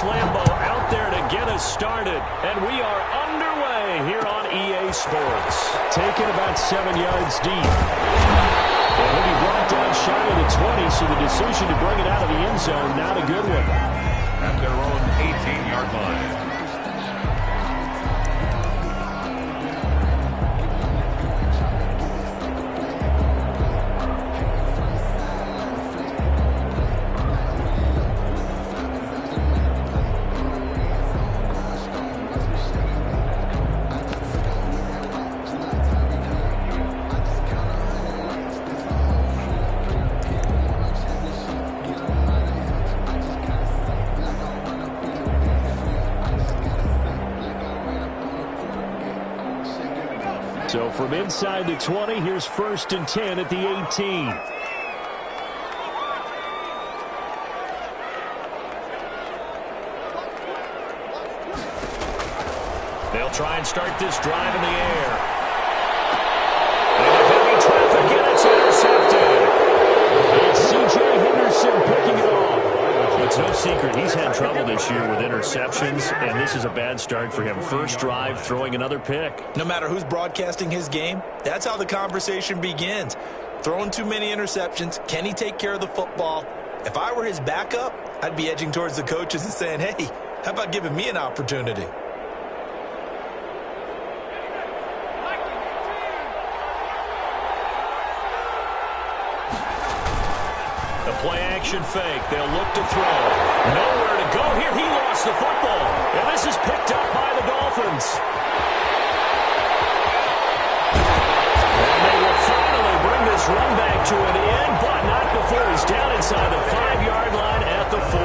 Lambeau out there to get us started. And we are underway here on EA Sports. Taken about 7 yards deep. And he'll be brought down shy of the 20, so the decision to bring it out of the end zone, not a good one. At their own 18-yard line. So from inside the 20, here's 1st and 10 at the 18. They'll try and start this drive in the air. And heavy traffic, and it's intercepted. It's C.J. Henderson picking it off. It's no secret he's had trouble this year with interceptions, and this is a bad start for him. First drive, throwing another pick. No matter who's broadcasting his game, that's how the conversation begins. Throwing too many interceptions, can he take care of the football? If I were his backup, I'd be edging towards the coaches and saying, hey, how about giving me an opportunity? Play-action fake. They'll look to throw. Nowhere to go here. He lost the football. And this is picked up by the Dolphins. And they will finally bring this run back to an end, but not before he's down inside the 5-yard line at the 4.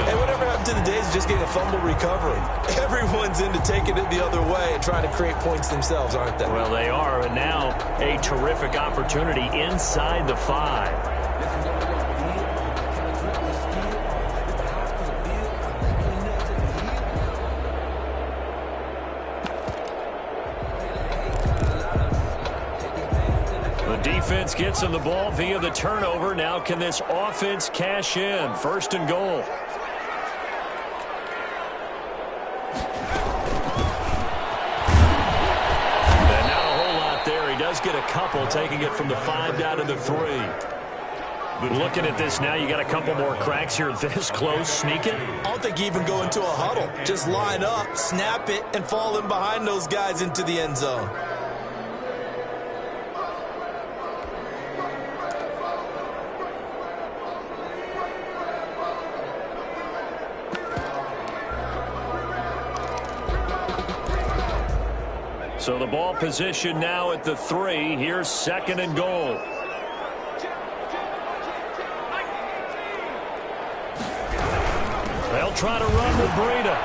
Hey, whatever happened to the days of just getting a fumble recovery? Everyone's into taking it the other way and trying to create points themselves, aren't they? Well, they are, and now a terrific opportunity inside the 5. Defense gets him the ball via the turnover. Now can this offense cash in? 1st and goal. And not a whole lot there. He does get a couple, taking it from the 5 down to the 3. But looking at this now, you got a couple more cracks here this close. Sneak it. I don't think you even go into a huddle. Just line up, snap it, and fall in behind those guys into the end zone. So the ball position now at the 3. Here's 2nd and goal. They'll try to run with Breida.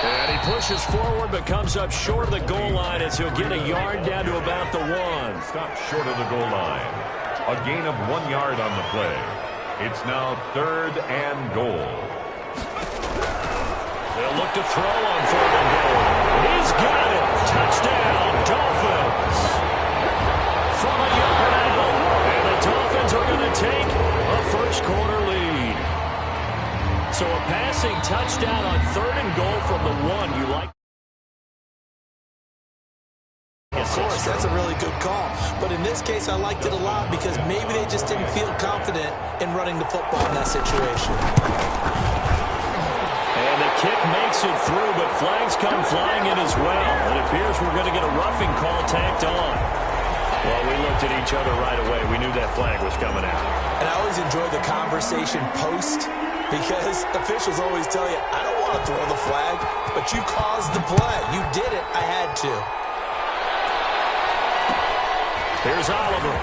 And he pushes forward but comes up short of the goal line as he'll get a yard down to about the 1. Stop short of the goal line. A gain of 1 yard on the play. It's now 3rd and goal. They'll look to throw on 3rd and goal. He's got it. Touchdown, Dolphins. From a yard out. And the Dolphins are going to take a first-quarter lead. So a passing touchdown on 3rd and goal from the 1. You like? Of course, that's a really good call. But in this case, I liked it a lot because maybe they just didn't feel confident in running the football in that situation. And the kick makes it through, but flags come flying in as well. It appears we're going to get a roughing call tacked on. Well, we looked at each other right away. We knew that flag was coming out. And I always enjoy the conversation post because officials always tell you, I don't want to throw the flag, but you caused the play. You did it. I had to. Here's Oliver.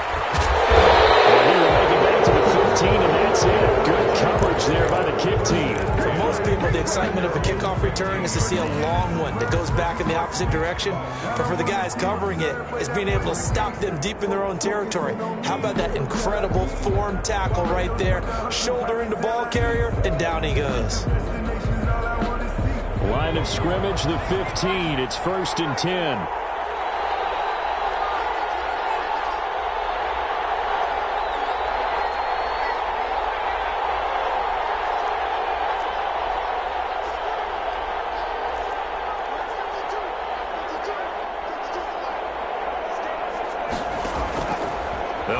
And he will make it back to the 15, and that's it. Good coverage there by the kick team. For most people, the excitement of a kickoff return is to see a long one that goes back in the opposite direction. But for the guys covering it, it's being able to stop them deep in their own territory. How about that incredible form tackle right there? Shoulder into ball carrier, and down he goes. Line of scrimmage, the 15. It's 1st and 10.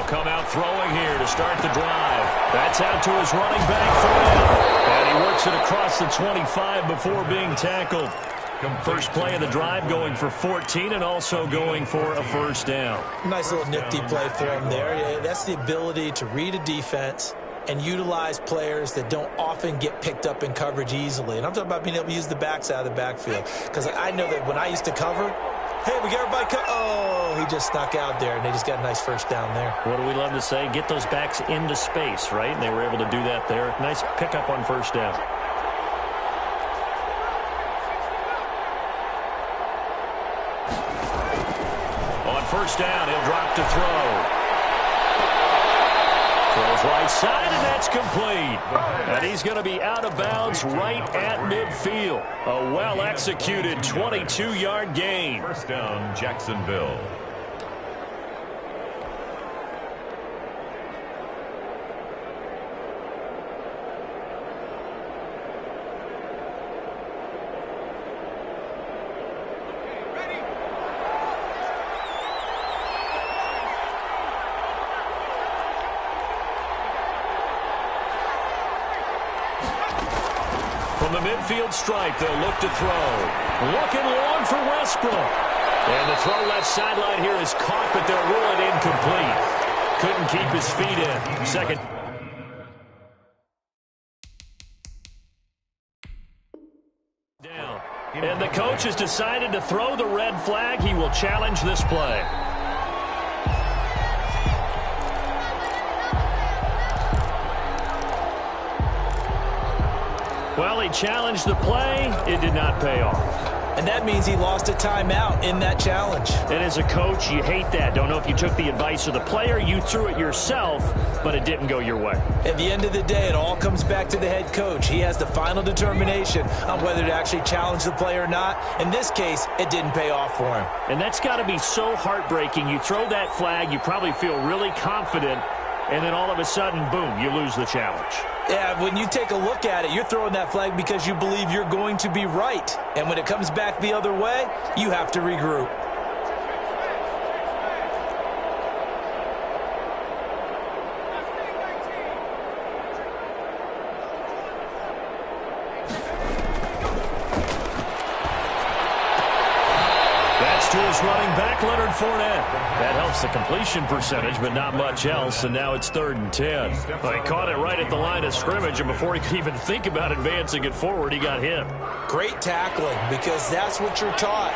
come out throwing here to start the drive. That's out to his running back Fournette. And he works it across the 25 before being tackled. First play of the drive going for 14 and also going for a first down. Nice little nifty play for him there. Yeah, that's the ability to read a defense and utilize players that don't often get picked up in coverage easily. And I'm talking about being able to use the backs out of the backfield. Because I know that when I used to cover, hey, we got everybody oh, he just snuck out there, and they just got a nice first down there. What do we love to say? Get those backs into space, right? And they were able to do that there. Nice pickup on first down. On first down, he'll drop to throw. Throws right side, and that's complete. And he's going to be out of bounds right at midfield. A well-executed 22-yard gain. First down, Jacksonville. From the midfield stripe, they'll look to throw. Looking long for Westbrook. And the throw left sideline here is caught, but they'll rule it incomplete. Couldn't keep his feet in. Second. Down. And the coach has decided to throw the red flag. He will challenge this play. Well, he challenged the play. It did not pay off. And that means he lost a timeout in that challenge. And as a coach, you hate that. Don't know if you took the advice of the player. You threw it yourself, but it didn't go your way. At the end of the day, it all comes back to the head coach. He has the final determination on whether to actually challenge the play or not. In this case, it didn't pay off for him. And that's got to be so heartbreaking. You throw that flag, you probably feel really confident, and then all of a sudden, boom, you lose the challenge. Yeah, when you take a look at it, you're throwing that flag because you believe you're going to be right. And when it comes back the other way, you have to regroup. To his running back, Leonard Fournette. That helps the completion percentage, but not much else, and now it's 3rd and 10. Well, he caught it right at the line of scrimmage, and before he could even think about advancing it forward, he got hit. Great tackling, because that's what you're taught.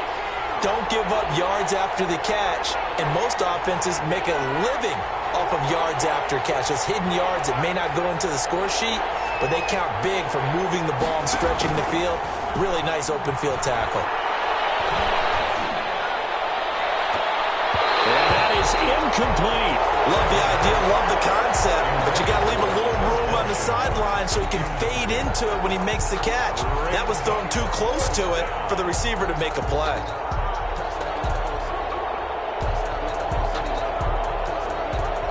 Don't give up yards after the catch, and most offenses make a living off of yards after catch. Those hidden yards that may not go into the score sheet, but they count big for moving the ball and stretching the field. Really nice open field tackle. Incomplete. Love the idea, love the concept, but you got to leave a little room on the sideline so he can fade into it when he makes the catch. That was thrown too close to it for the receiver to make a play.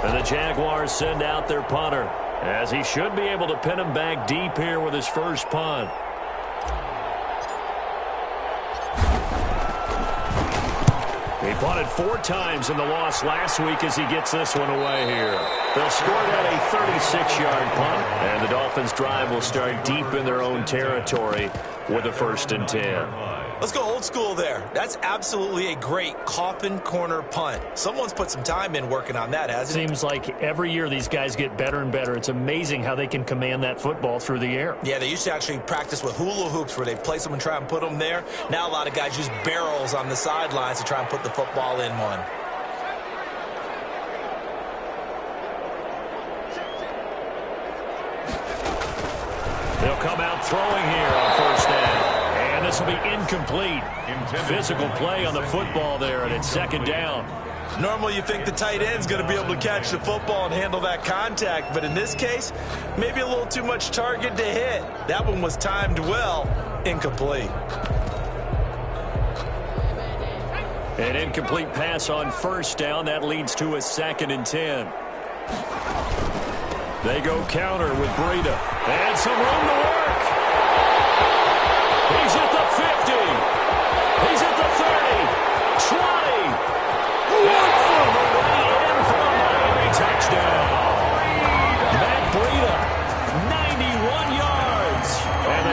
And the Jaguars send out their punter, as he should be able to pin him back deep here with his first punt. He punted 4 times in the loss last week as he gets this one away here. They'll score that a 36-yard punt, and the Dolphins' drive will start deep in their own territory with a 1st and 10. Let's go old school there. That's absolutely a great coffin corner punt. Someone's put some time in working on that, hasn't it? Seems like every year these guys get better and better. It's amazing how they can command that football through the air. Yeah, they used to actually practice with hula hoops where they place them and try and put them there. Now a lot of guys use barrels on the sidelines to try and put the football in one. They'll come out throwing here on 1st down. And this will be incomplete. Physical play on the football there, and it's 2nd down. Normally you think the tight end's going to be able to catch the football and handle that contact, but in this case, maybe a little too much target to hit. That one was timed well, incomplete. An incomplete pass on 1st down. That leads to a 2nd and 10. They go counter with Breida. And some room to work. He's at the 50. He's at the 30. 20. One for the way in from Miami.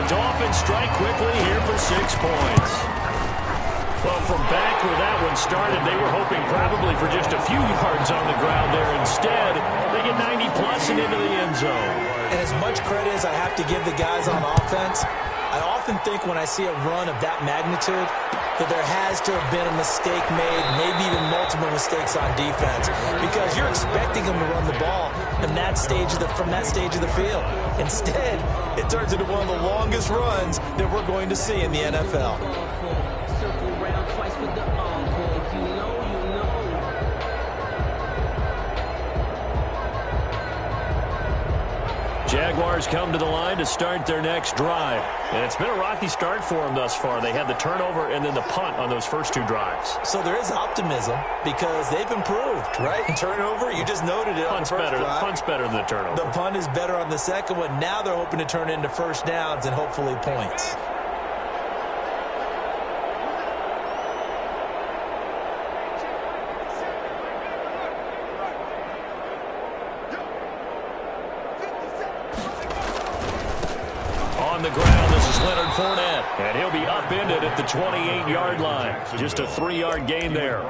Dolphins strike quickly here for 6 points. Well, from back where that one started, they were hoping probably for just a few yards on the ground there. Instead, they get 90-plus and into the end zone. And as much credit as I have to give the guys on offense, I often think when I see a run of that magnitude that there has to have been a mistake made, maybe even multiple mistakes on defense, because you're expecting them to run the ball from that stage of the field. Instead, it turns into one of the longest runs that we're going to see in the NFL. Jaguars come to the line to start their next drive. And it's been a rocky start for them thus far. They had the turnover and then the punt on those first 2 drives. So there is optimism because they've improved, right? Turnover, you just noted it on the first drive. Punt's better than the turnover. The punt is better on the second one. Now they're hoping to turn into first downs and hopefully points. On the ground, this is Leonard Fournette, and he'll be upended at the 28-yard line. Just a 3-yard gain there.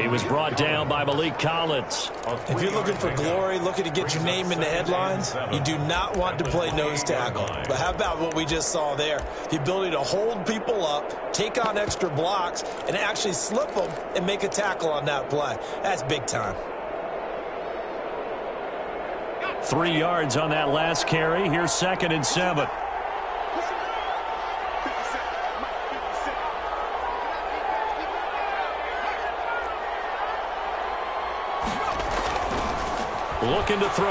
He was brought down by Malik Collins. If you're looking for glory, looking to get your name in the headlines, you do not want to play nose tackle. But how about what we just saw there? The ability to hold people up, take on extra blocks, and actually slip them and make a tackle on that play. That's big time. 3 yards on that last carry. Here's 2nd and 7. Looking to throw.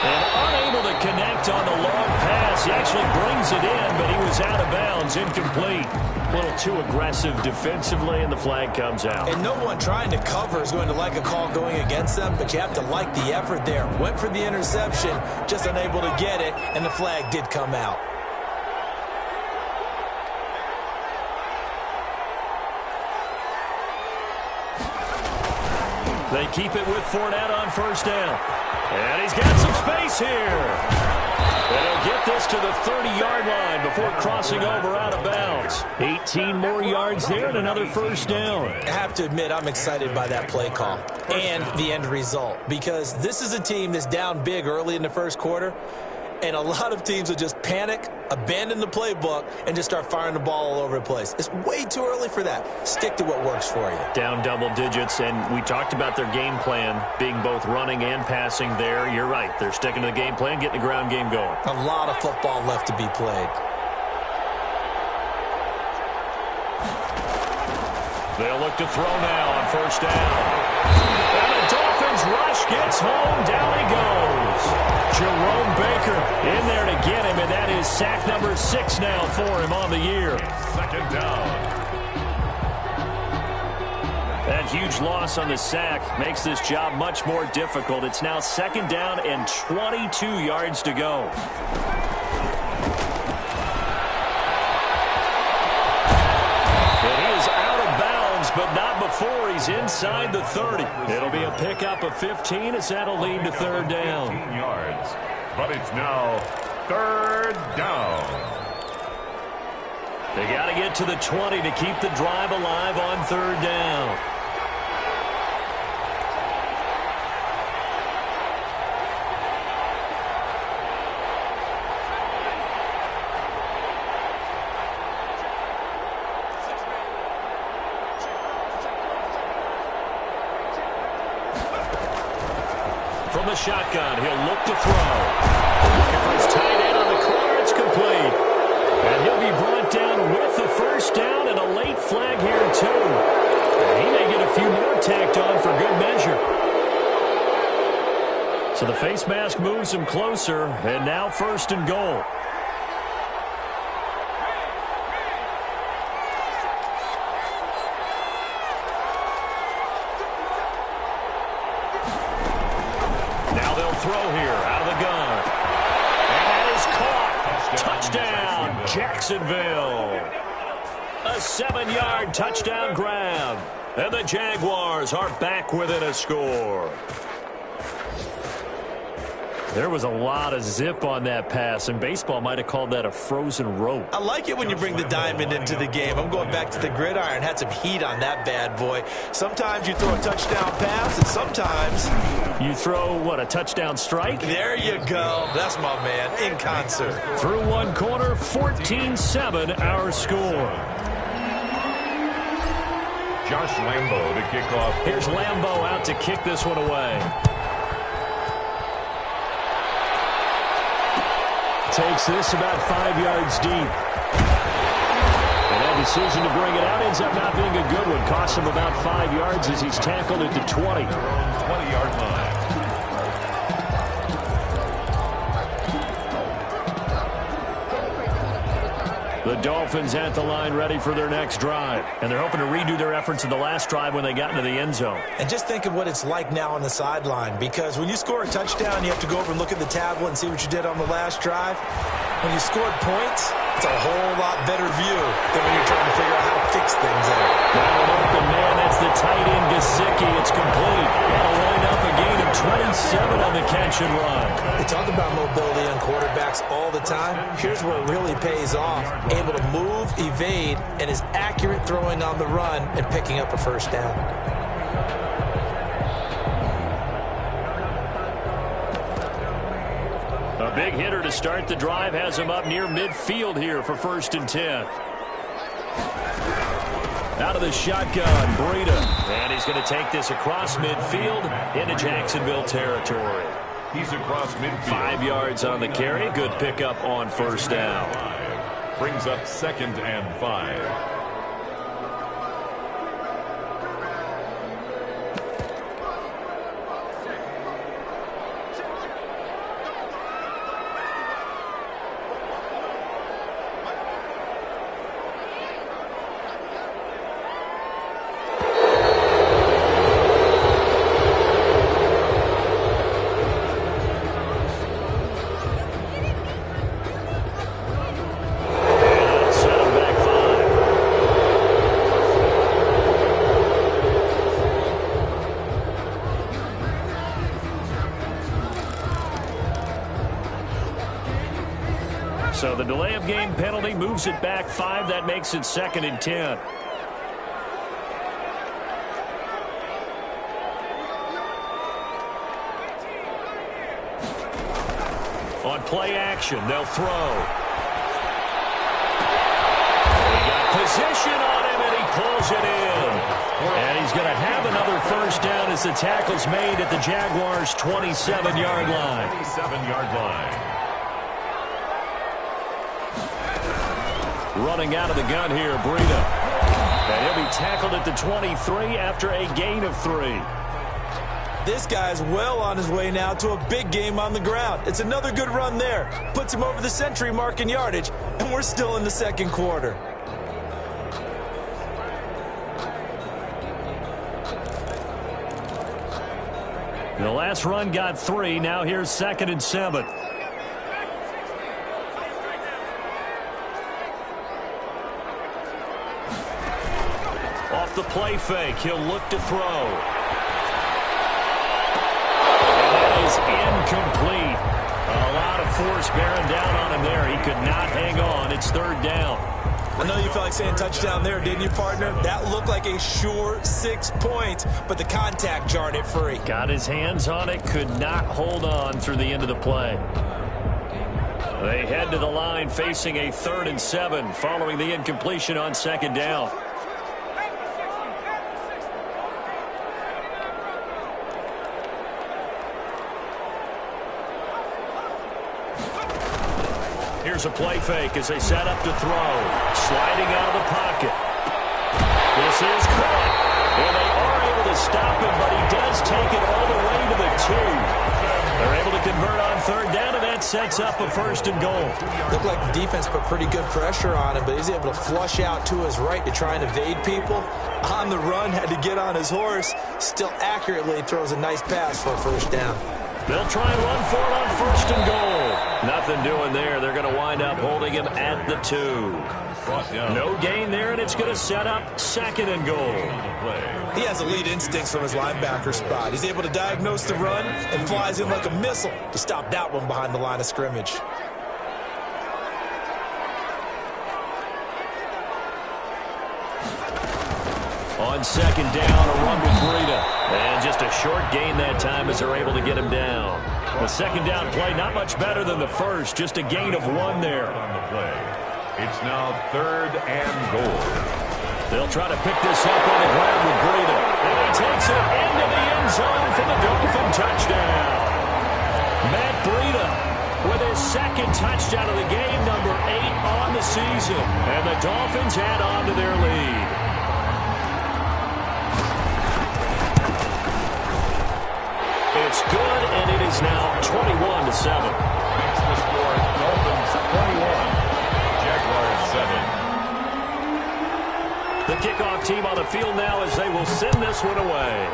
And unable to connect on the long pass. He actually brings it in, but he was out of bounds, incomplete. A little too aggressive defensively, and the flag comes out. And no one trying to cover is going to like a call going against them, but you have to like the effort there. Went for the interception, just unable to get it, and the flag did come out. They keep it with Fournette on first down. And he's got some space here. And he'll get this to the 30-yard line before crossing over out of bounds. 18 more yards there and another first down. I have to admit, I'm excited by that play call and the end result, because this is a team that's down big early in the first quarter, and a lot of teams will just panic, abandon the playbook, and just start firing the ball all over the place. It's way too early for that. Stick to what works for you. Down double digits, and we talked about their game plan being both running and passing there. You're right. They're sticking to the game plan, getting the ground game going. A lot of football left to be played. They'll look to throw now on first down. And the Dolphins rush gets home. Down he goes. Jerome Baker in there to get him, and that is sack number 6 now for him on the year. 2nd down. That huge loss on the sack makes this job much more difficult. It's now 2nd down and 22 yards to go. But not before he's inside the 30. It'll be a pickup of 15 as that'll lead to 3rd down. 15 yards, but it's now 3rd down. They got to get to the 20 to keep the drive alive on 3rd down. From the shotgun, he'll look to throw. Looking for his tight end on the corner. It's complete. And he'll be brought down with the first down and a late flag here, too. And he may get a few more tacked on for good measure. So the face mask moves him closer, and now 1st and goal. Throw here out of the gun. And that is caught. Touchdown, Jacksonville. A 7-yard touchdown grab. And the Jaguars are back within a score. There was a lot of zip on that pass, and baseball might have called that a frozen rope. I like it when you bring the diamond into the game. I'm going back to the gridiron. Had some heat on that bad boy. Sometimes you throw a touchdown pass, and sometimes you throw, what, a touchdown strike? There you go. That's my man, in concert. Through one quarter, 14-7 our score. Josh Lambo to kick off. Here's Lambo out to kick this one away. Takes this about 5 yards deep. And that decision to bring it out ends up not being a good one. Costs him about 5 yards as he's tackled at the 20. Their own 20-yard line. The Dolphins at the line ready for their next drive. And they're hoping to redo their efforts in the last drive when they got into the end zone. And just think of what it's like now on the sideline, because when you score a touchdown, you have to go over and look at the tablet and see what you did on the last drive. When you scored points, it's a whole lot better view than when you're trying to figure out how to fix things out. Now an open man, that's the tight end, Gesicki. It's complete. That'll line up a gain of 27 on the catch and run. We talk about mobility on quarterbacks all the time. Here's where it really pays off. Able to move, evade, and is accurate throwing on the run and picking up a first down. A big hitter to start the drive has him up near midfield here for 1st and 10. Out of the shotgun, Breida. And he's going to take this across midfield into Jacksonville territory. He's across midfield. 5 yards on the carry. Good pickup on first down. Brings up 2nd and 5. So the delay of game penalty moves it back 5. That makes it 2nd and 10. On play action, they'll throw. He got position on him, and he pulls it in. And he's going to have another first down as the tackle's made at the Jaguars' 27-yard line. 27-yard line. Running out of the gun here, Breida. And he'll be tackled at the 23 after a gain of 3. This guy's well on his way now to a big game on the ground. It's another good run there. Puts him over the century mark in yardage, and we're still in the second quarter. The last run got 3. Now here's 2nd and 7. Off the play fake, he'll look to throw. And that is incomplete. A lot of force bearing down on him there. He could not hang on. It's 3rd down. I know you felt like saying touchdown there, didn't you, partner? That looked like a sure 6 points, but the contact jarred it free. Got his hands on it, could not hold on through the end of the play. They head to the line facing a 3rd and 7 following the incompletion on 2nd down. Here's a play fake as they set up to throw. Sliding out of the pocket. This is caught. And they are able to stop him, but he does take it all the way to the 2. They're able to convert on 3rd down, and that sets up a 1st and goal. Looked like the defense put pretty good pressure on him, but he's able to flush out to his right to try and evade people. On the run, had to get on his horse. Still accurately throws a nice pass for a 1st down. They'll try and run for it on 1st and goal. Nothing doing there. They're going to wind up holding him at the 2. Brought down. No gain there, and it's going to set up second and goal. He has elite instincts from his linebacker spot. He's able to diagnose the run and flies in like a missile to stop that one behind the line of scrimmage. On second down, a run with Breida. And just a short gain that time as they're able to get him down. The second down play, not much better than the first. Just a gain of 1 there. On the play. It's now third and goal. They'll try to pick this up on the ground with Breida. And he takes it into the end zone for the Dolphin touchdown. Matt Breida with his second touchdown of the game, number 8 on the season. And the Dolphins add on to their lead. It's good, and it is now 21-7. Makes the score Dolphins 21, Jaguars 7. The kickoff team on the field now as they will send this one away.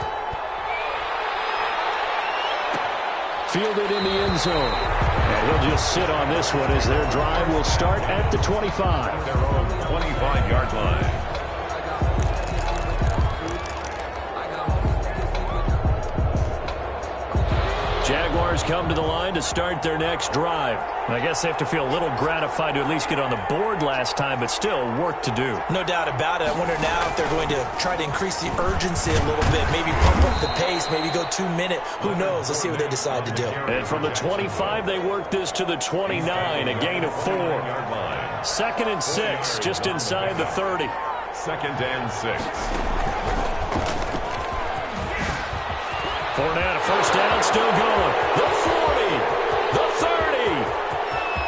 Fielded in the end zone. And he'll just sit on this one as their drive will start at the 25. Their own 25-yard line. Jaguars come to the line to start their next drive. I guess they have to feel a little gratified to at least get on the board last time, but still work to do. No doubt about it. I wonder now if they're going to try to increase the urgency a little bit, maybe pump up the pace, maybe go 2-minute. Who knows? Let's see what they decide to do. And from the 25, they work this to the 29, a gain of 4. Second and 6, just inside the 30. Second and 6. Fournette, a first down, still going. The 40, the 30,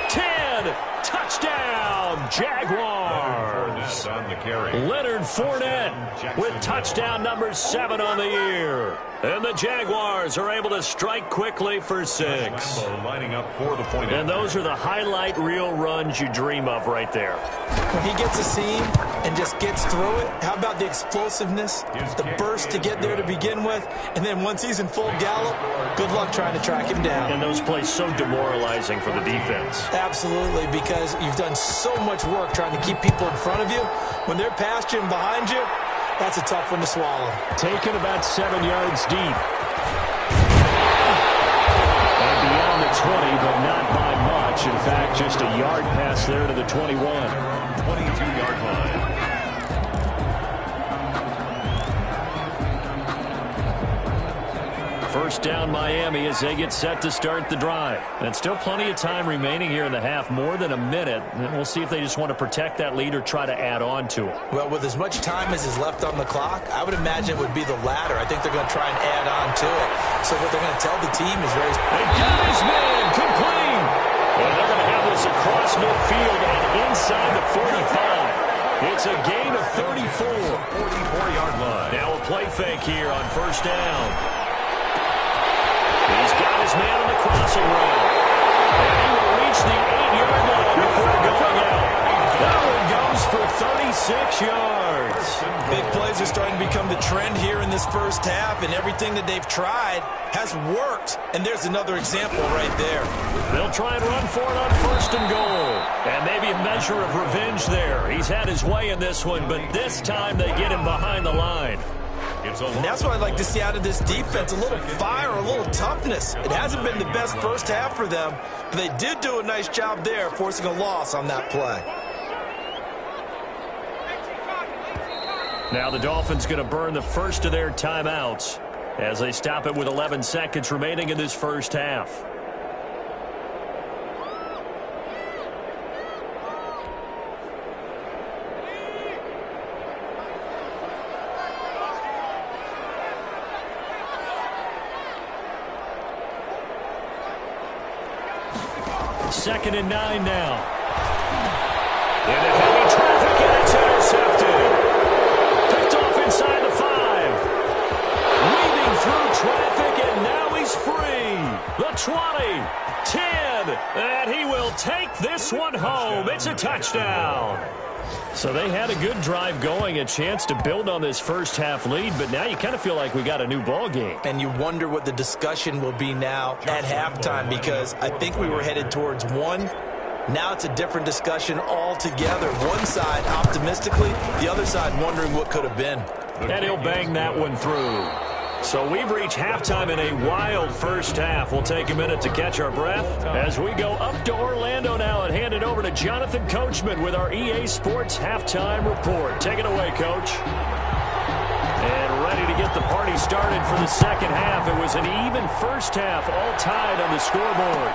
10, touchdown, Jaguars. On the carry. Leonard Fournette with touchdown number 7 on the year. And the Jaguars are able to strike quickly for 6. Lining up for the point. And those are the highlight reel runs you dream of right there. When he gets a seam and just gets through it, how about the explosiveness, the burst to get there to begin with, and then once he's in full gallop, good luck trying to track him down. And those plays so demoralizing for the defense. Absolutely, because you've done so much work trying to keep people in front of you. When they're past you and behind you, that's a tough one to swallow. Taken about 7 yards deep. And beyond the 20, but not by much. In fact, just a yard pass there to the 21. 22-yard line. First down Miami as they get set to start the drive. And still plenty of time remaining here in the half, more than a minute. And we'll see if they just want to protect that lead or try to add on to it. Well, with as much time as is left on the clock, I would imagine it would be the latter. I think they're going to try and add on to it. So what they're going to tell the team is very... They got his man complete. And they're going to have this across midfield and inside the 45. It's a gain of 34. 44-yard line. Now a play fake here on first down. He's got his man on the crossing route. And he will reach the 8-yard line before going out. That one goes for 36 yards. Big plays are starting to become the trend here in this first half, and everything that they've tried has worked. And there's another example right there. They'll try and run for it on first and goal. And maybe a measure of revenge there. He's had his way in this one, but this time they get him behind the line. And that's what I'd like to see out of this defense, a little fire, a little toughness. It hasn't been the best first half for them, but they did do a nice job there, forcing a loss on that play. Now the Dolphins going to burn the first of their timeouts as they stop it with 11 seconds remaining in this first half. Second and 9 now. Into heavy traffic, and it's intercepted. Picked off inside the 5. Weaving through traffic, and now he's free. The 20, 10, and he will take this one home. It's a touchdown. So they had a good drive going, a chance to build on this first half lead, but now you kind of feel like we got a new ball game. And you wonder what the discussion will be now at halftime, because I think we were headed towards 1, Now it's a different discussion altogether. One side optimistically, the other side wondering what could have been. And he'll bang that one through. So we've reached halftime in a wild first half. We'll take a minute to catch our breath as we go up to Orlando now and hand it over to Jonathan Coachman with our EA Sports Halftime Report. Take it away, Coach. And ready to get the party started for the second half. It was an even first half, all tied on the scoreboard.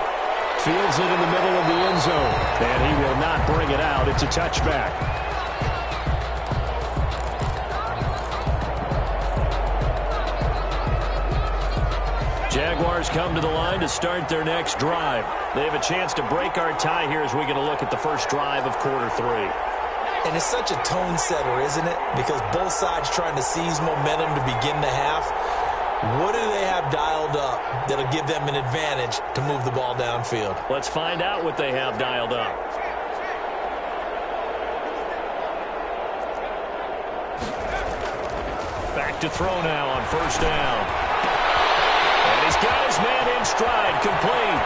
Fields it in the middle of the end zone, and he will not bring it out. It's a touchback. Jaguars come to the line to start their next drive. They have a chance to break our tie here as we get a look at the first drive of quarter three. And it's such a tone setter, isn't it? Because both sides trying to seize momentum to begin the half. What do they have dialed up that'll give them an advantage to move the ball downfield? Let's find out what they have dialed up. Back to throw now on first down. And he's got his man in stride, complete.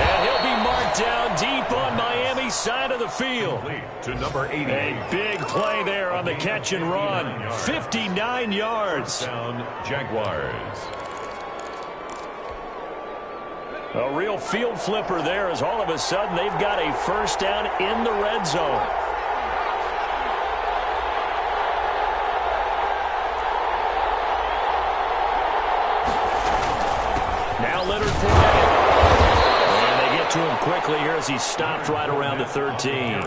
And he'll be marked down deep on Miami's side of the field. To number 80. A big play there on the catch and run. 59 yards. Down Jaguars. A real field flipper there as all of a sudden they've got a first down in the red zone. Now Leonard Fournette. And they get to him quickly here as he stopped right around the 13.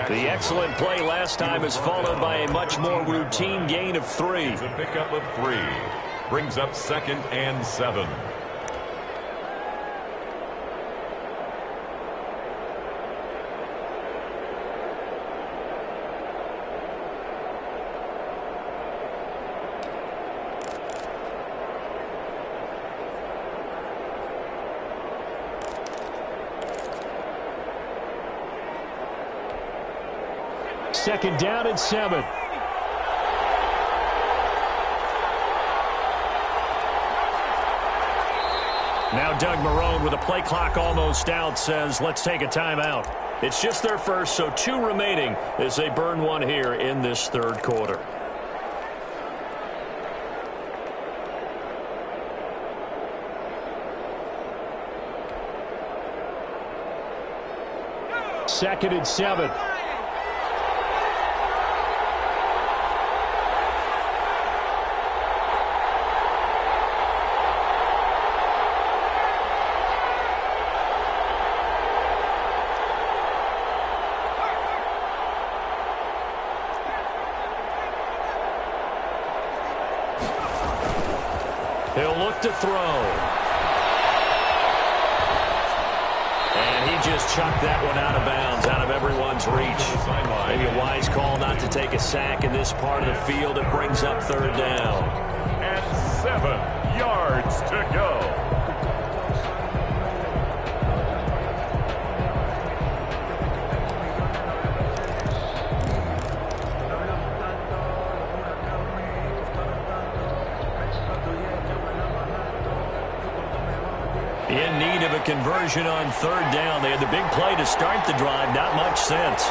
The excellent play last time is followed by a much more routine gain of 3. It's a pickup of 3. Brings up 2nd and 7. Second down and 7. Now Doug Marrone with a play clock almost out says let's take a timeout. It's just their first, so 2 remaining as they burn one here in this third quarter. Second and 7. He'll look to throw. And he just chucked that one out of bounds, out of everyone's reach. Maybe a wise call not to take a sack in this part of the field. It brings up third down. And 7 yards to go. In need of a conversion on third down. They had the big play to start the drive. Not much sense.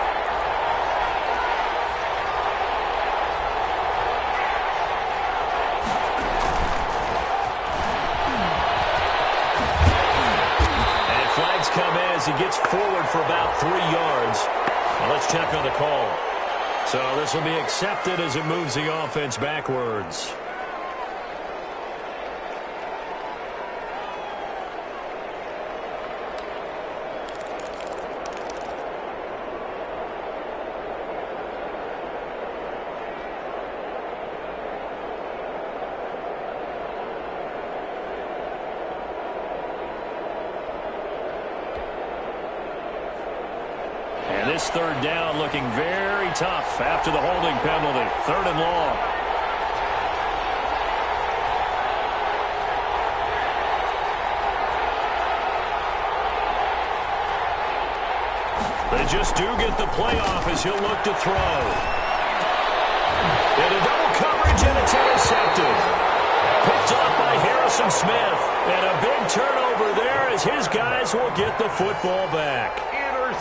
And flags come in as he gets forward for about 3 yards. Now let's check on the call. So this will be accepted as it moves the offense backwards. And this third down looking very tough after the holding penalty. 3rd and long. They just do get the playoff as he'll look to throw. And a double coverage, and it's intercepted. Picked off by Harrison Smith. And a big turnover turnover there as his guys will get the football back.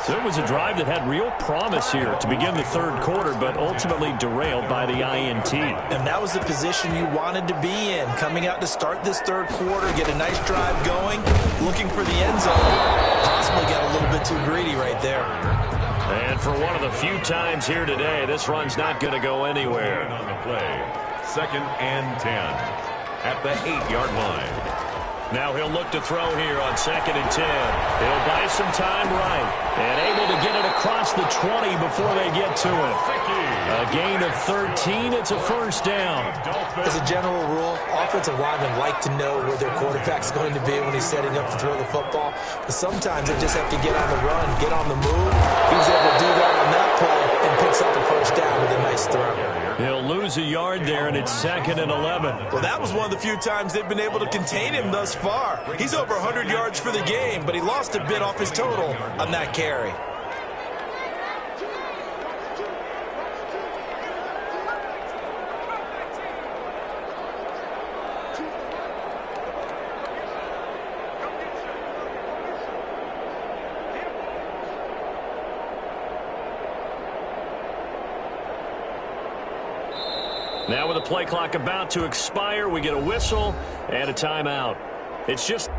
So it was a drive that had real promise here to begin the third quarter, but ultimately derailed by the INT. And that was the position you wanted to be in, coming out to start this third quarter, get a nice drive going, looking for the end zone. Possibly got a little bit too greedy right there. And for one of the few times here today, this run's not going to go anywhere. On the play, 2nd and 10 at the 8-yard line. Now he'll look to throw here on 2nd and 10. He'll buy some time right and able to get it across the 20 before they get to it. A gain of 13. It's a first down. As a general rule, offensive linemen like to know where their quarterback's going to be when he's setting up to throw the football. But sometimes they just have to get on the run, get on the move. He was able to do that on that play and picks up a first down with a nice throw. He'll lose a yard there, and it's 2nd and 11. Well, that was one of the few times they've been able to contain him thus far. He's over 100 yards for the game, but he lost a bit off his total on that carry. Now with the play clock about to expire, we get a whistle and a timeout. It's just...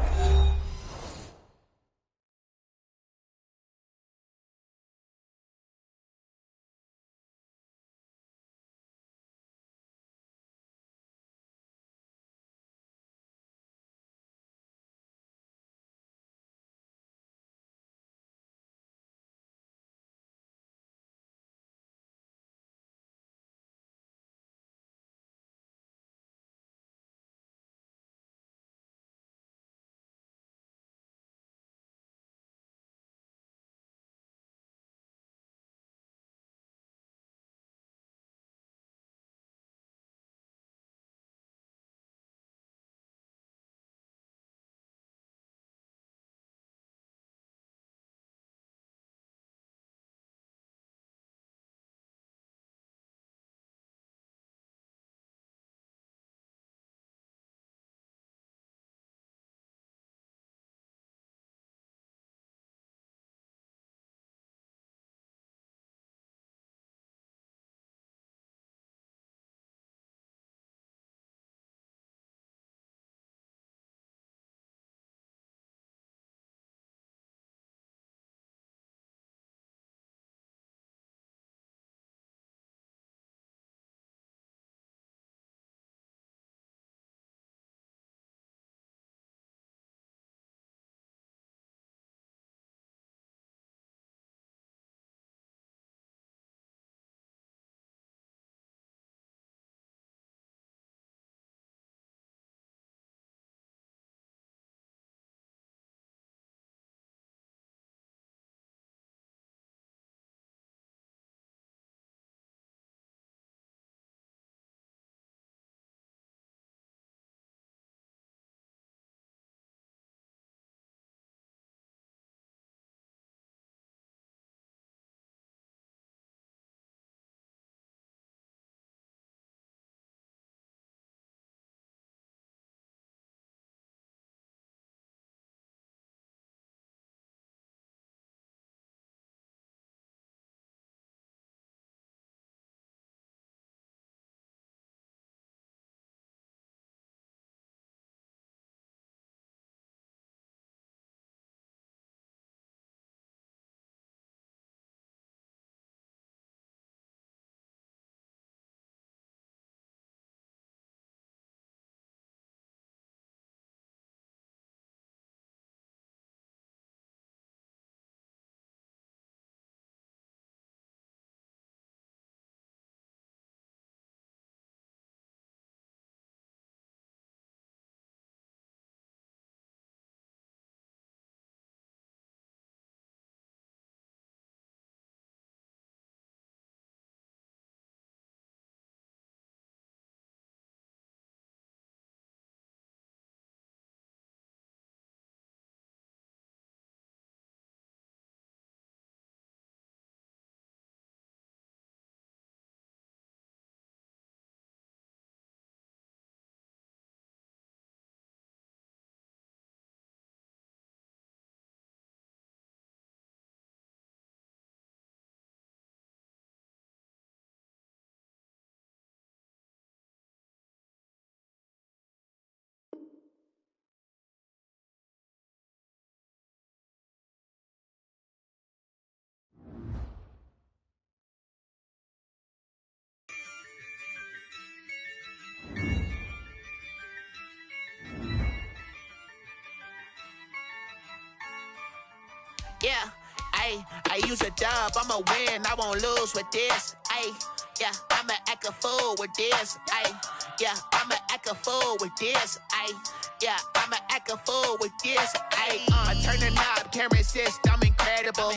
Ayy, I use a dub, I'ma win, I won't lose with this. Ayy, yeah, I'ma act a fool with this. Ayy, yeah, I'ma act a fool with this. Ayy, yeah, I'ma act a fool with this. Ayy, I turn the knob, camera assist, I'm incredible.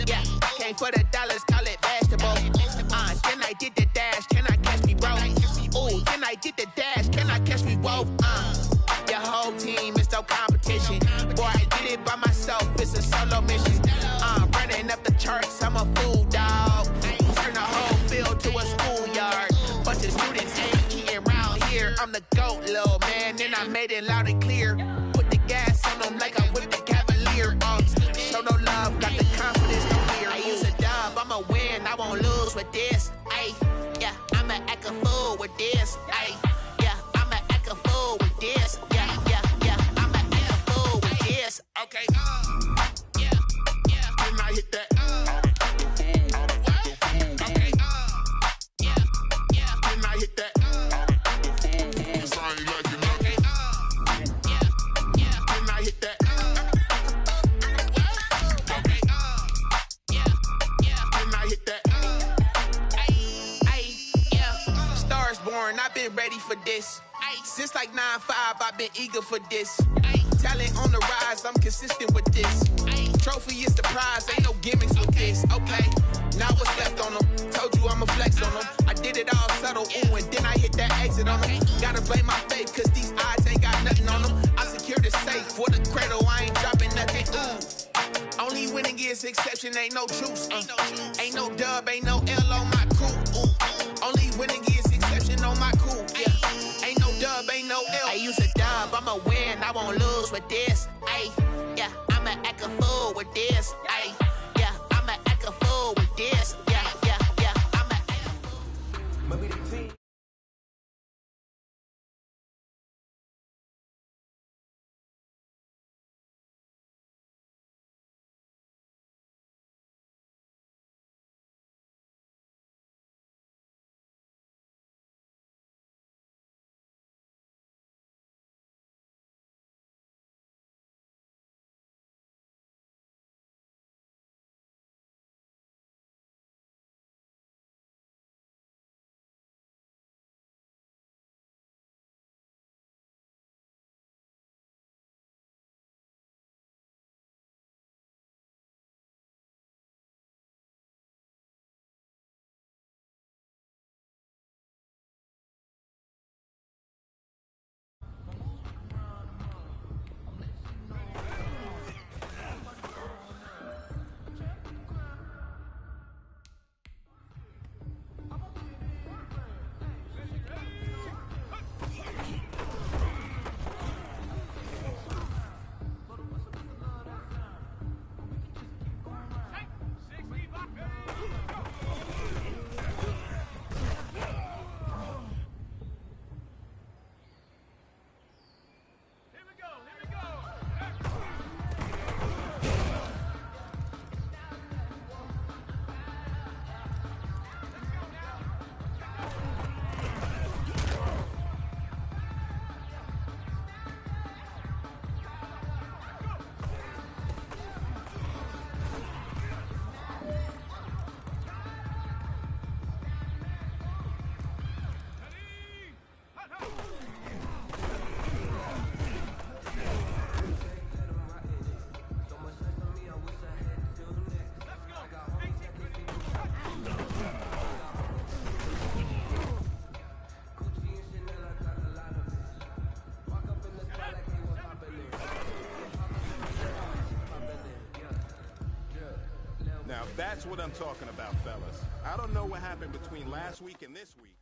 Yeah, came for the dollars, call it vegetable. Then I did the dash, can I catch me, bro? Ooh, then I did the dash, can I catch me, whoa? Your whole team is no competition. Boy, I did it by myself, it's a solo mission. Running up the charts, I'm a fool, dog. Turn the whole field to a schoolyard. Bunch of students ain't eating around here. I'm the GOAT, little man, and I made it loud and clear. Put the gas on them like I'm with the Cavalier. Show no love, got the confidence, no fear. I use a dub, I'ma win, I won't lose with this. Ayy, yeah, I'ma act a fool with this. Ayy, yeah, I'ma act a fool with this. Yeah, I'ma act a fool with this. Okay, yeah, can I hit that? Okay, yeah, can I hit that? Can I hit that? Okay, can I hit that? Yeah, stars born, I've been ready for this. Since like 9-5, I've been eager for this. Talent on the rise, I'm consistent with this. Trophy is the prize, ain't no gimmicks with this. Okay, now what's left on them? Told you I'ma flex on them. I did it all subtle, ooh, and then I hit that exit on them. Gotta blame my faith, cause these odds ain't got nothing on them. I secured the safe for the cradle, I ain't dropping nothing, ooh. Only winning is exception, ain't no truce. Ain't no dub, ain't no L on my crew. Only winning is exception on my crew. Yeah, ain't no dub, ain't no L. I use a dub, I'ma win, I won't lose with this. Ayy, yeah, I'ma act a fool with this. Ayy, yeah, I'ma act a fool with this. Yeah, I'ma act a fool. Now that's what I'm talking about, fellas. I don't know what happened between last week and this week.